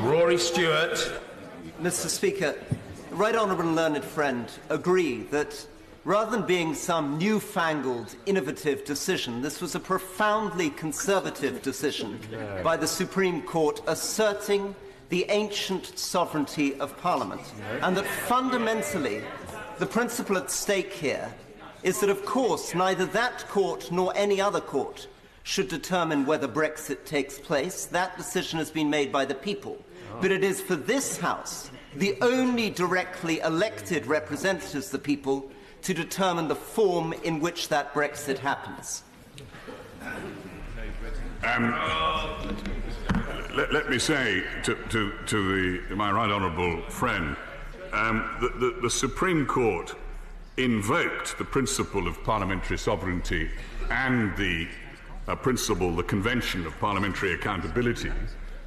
Rory Stewart. Mr. Speaker, the Right Honourable and learned friend agree that rather than being some newfangled, innovative decision, this was a profoundly conservative decision by the Supreme Court asserting the ancient sovereignty of Parliament, and that fundamentally the principle at stake here is that, of course, neither that court nor any other court should determine whether Brexit takes place. That decision has been made by the people. But it is for this House, the only directly elected representatives of the people, to determine the form in which that Brexit happens. Let me say to my right honourable friend, the Supreme Court invoked the principle of parliamentary sovereignty and the principle, the Convention of Parliamentary Accountability,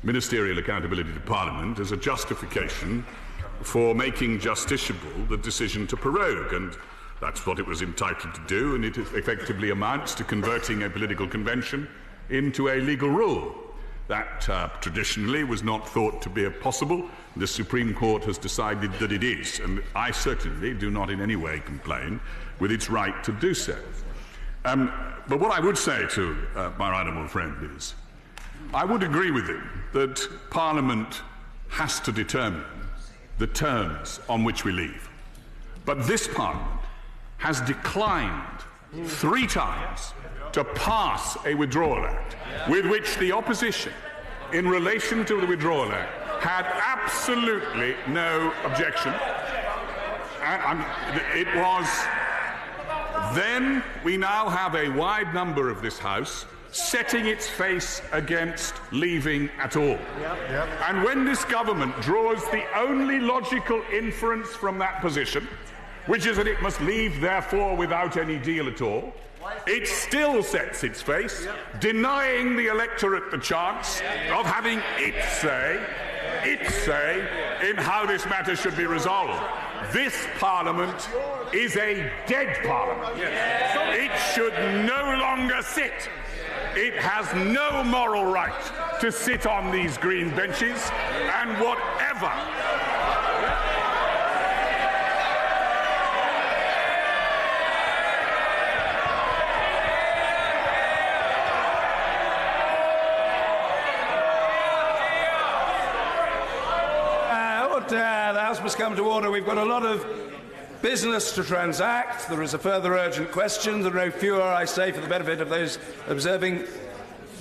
ministerial accountability to Parliament, as a justification for making justiciable the decision to prorogue, and that's what it was entitled to do, and it effectively amounts to converting a political convention into a legal rule. That traditionally was not thought to be possible. The Supreme Court has decided that it is, and I certainly do not in any way complain with its right to do so. But what I would say to my right honourable friend is, I would agree with him that Parliament has to determine the terms on which we leave. But this Parliament has declined 3 times to pass a withdrawal act with which the opposition, in relation to the withdrawal act, had absolutely no objection. It was then we now have a wide number of this House setting its face against leaving at all. And when this government draws the only logical inference from that position, which is that it must leave, therefore, without any deal at all, it still sets its face, denying the electorate the chance of having its say in how this matter should be resolved. This Parliament is a dead Parliament. It should no longer sit. It has no moral right to sit on these green benches, and whatever the House must come to order. We've got a lot of business to transact. There is a further urgent question. There are no fewer, I say, for the benefit of those observing,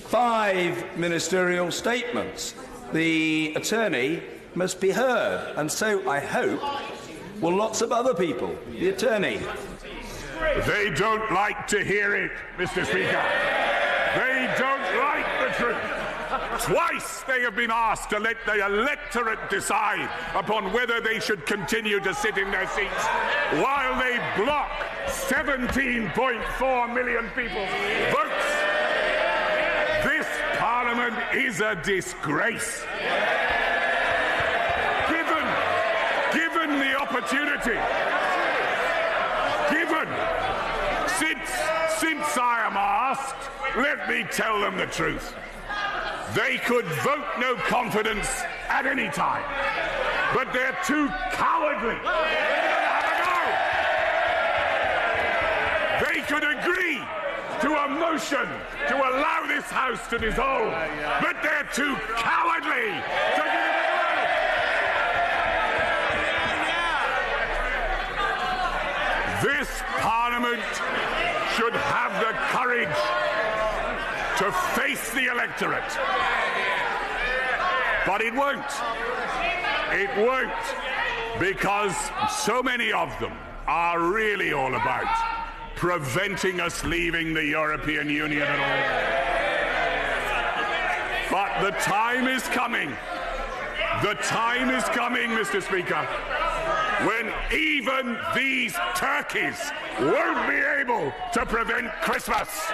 5 ministerial statements. The attorney must be heard, and so, I hope, will lots of other people. The attorney. They don't like to hear it, Mr. Speaker. They don't like the truth. Twice they have been asked to let the electorate decide upon whether they should continue to sit in their seats while they block 17.4 million people's votes. This Parliament is a disgrace. Given the opportunity, since I am asked, let me tell them the truth. They could vote no confidence at any time, but they're too cowardly. They could agree to a motion to allow this House to dissolve, but they're too cowardly to give it a go. This Parliament should have the courage to face the electorate. But it won't. It won't, because so many of them are really all about preventing us leaving the European Union at all. But the time is coming. The time is coming, Mr. Speaker, when even these turkeys won't be able to prevent Christmas.